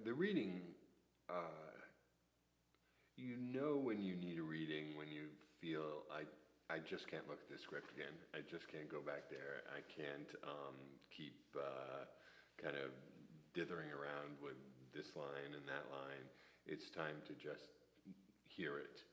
the reading, uh, you know when you need a reading, when you feel I just can't look at the script again. I just can't go back there. I can't keep kind of dithering around with this line and that line. It's time to just hear it.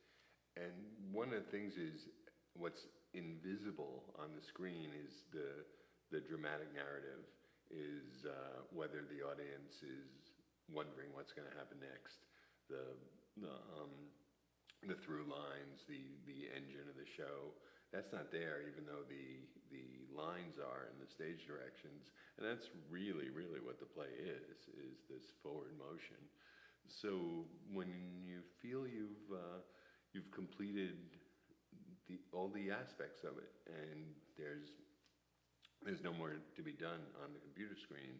And one of the things is what's invisible on the screen is the dramatic narrative, is whether the audience is wondering what's going to happen next, the the um, the through lines, the engine of the show. That's not there, even though the lines are in the stage directions, and that's really what the play is this forward motion. So when you feel you've completed all the aspects of it, and there's no more to be done on the computer screen.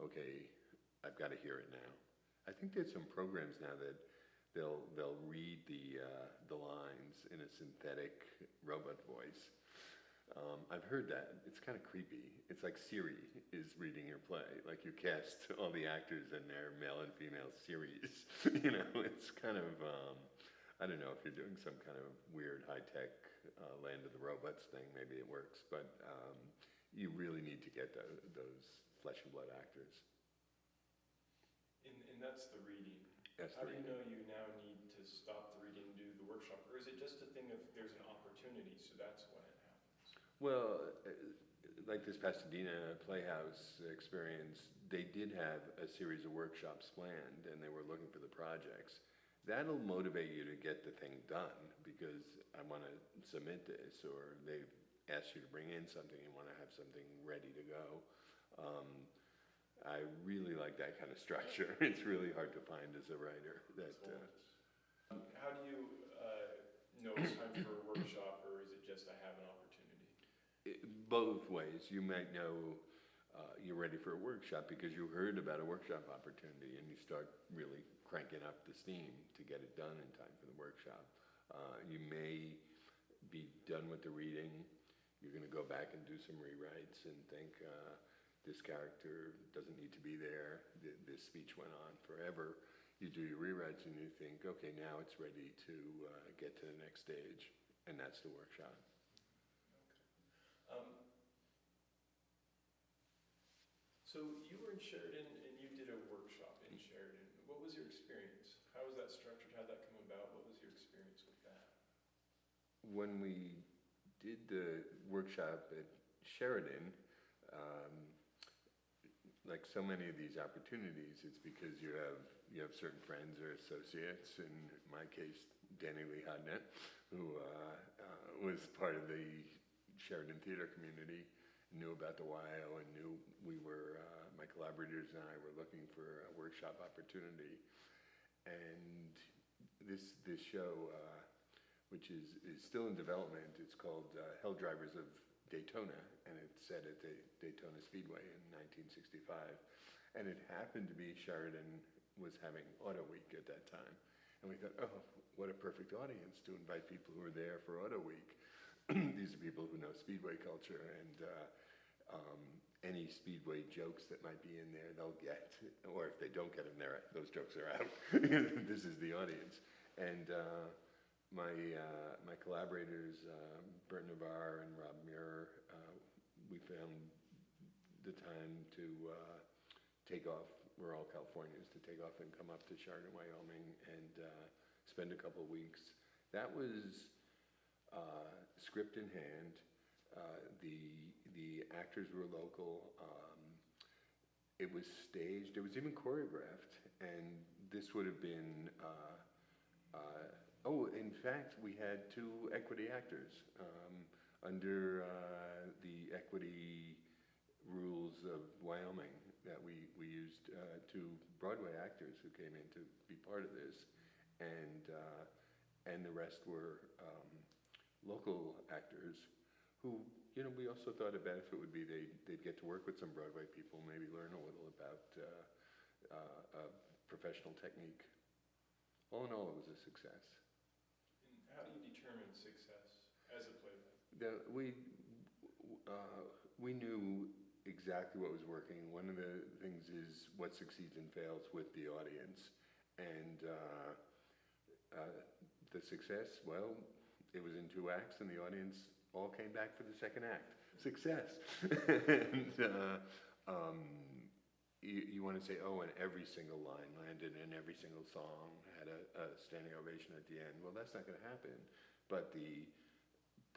Okay, I've got to hear it now. I think there's some programs now that they'll read the lines in a synthetic robot voice. I've heard that. It's kind of creepy. It's like Siri is reading your play. Like you cast all the actors in their male and female series. It's kind of, I don't know if you're doing some kind of weird high-tech Land of the Robots thing. Maybe it works, but you really need to get those flesh and blood actors. And that's the reading. That's How the do you reading. know you now need to stop the reading and do the workshop? Or is it just a thing of there's an opportunity, so that's when it happens? Well, like this Pasadena Playhouse experience, they did have a series of workshops planned, and they were looking for the projects. That'll motivate you to get the thing done, because I want to submit this, or they've asked you to bring in something and want to have something ready to go. I really like that kind of structure. It's really hard to find as a writer. How do you know it's time for a workshop, or is it just I have an opportunity? Both ways. You might know you're ready for a workshop because you heard about a workshop opportunity, and you start really cranking up the steam to get it done in time for the workshop. You may be done with the reading. You're going to go back and do some rewrites and think this character doesn't need to be there. This speech went on forever. You do your rewrites and you think, okay, now it's ready to get to the next stage, and that's the workshop. Okay. So you were in Sheridan and you did a workshop in Sheridan. What was your experience? How was that structured? How did that come about? What was your experience with that? When we did the workshop at Sheridan, like so many of these opportunities, it's because you have certain friends or associates. In my case, Danny Lee Hodnett, who was part of the Sheridan theater community, knew about the YO and knew my collaborators and I were looking for a workshop opportunity. And this show, which is still in development, it's called Hell Drivers of Daytona, and it's set at the Daytona Speedway in 1965. And it happened to be Sheridan was having Auto Week at that time. And we thought, oh, what a perfect audience to invite people who are there for Auto Week. These are people who know Speedway culture, and any Speedway jokes that might be in there, they'll get. Or if they don't get them there, those jokes are out. This is the audience. And my collaborators, Bert Navarre and Rob Muir, we found the time to take off. We're all Californians, to take off and come up to Sheridan, Wyoming, and spend a couple of weeks. That was script in hand. The actors were local. It was staged. It was even choreographed, and this would have been. In fact, we had 2 equity actors under the equity rules of Wyoming that we used 2 Broadway actors who came in to be part of this, and the rest were local actors who, we also thought a benefit would be they'd get to work with some Broadway people, maybe learn a little about professional technique. All in all, it was a success. How do you determine success as a playback? We knew exactly what was working. One of the things is what succeeds and fails with the audience. And the success, well, it was in 2 acts, and the audience all came back for the second act. Success. And you want to say, oh, and every single line landed, and every single song had a standing ovation at the end. Well, that's not going to happen. But the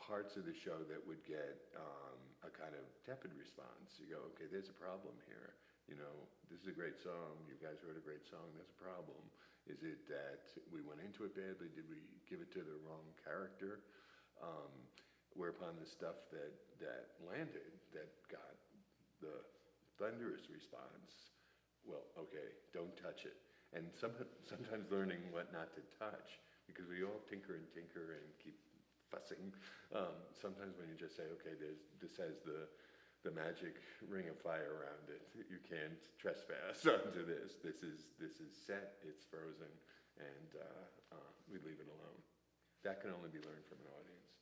parts of the show that would get a kind of tepid response, you go, okay, there's a problem here. You know, this is a great song. You guys wrote a great song. There's a problem. Is it that we went into it badly? Did we give it to the wrong character? Whereupon the stuff that landed, that got the thunderous response, well, okay, don't touch it. And sometimes learning what not to touch, because we all tinker and keep fussing. Sometimes when you just say, okay, this has the magic ring of fire around it. You can't trespass onto this. This is set. It's frozen, and we leave it alone. That can only be learned from an audience.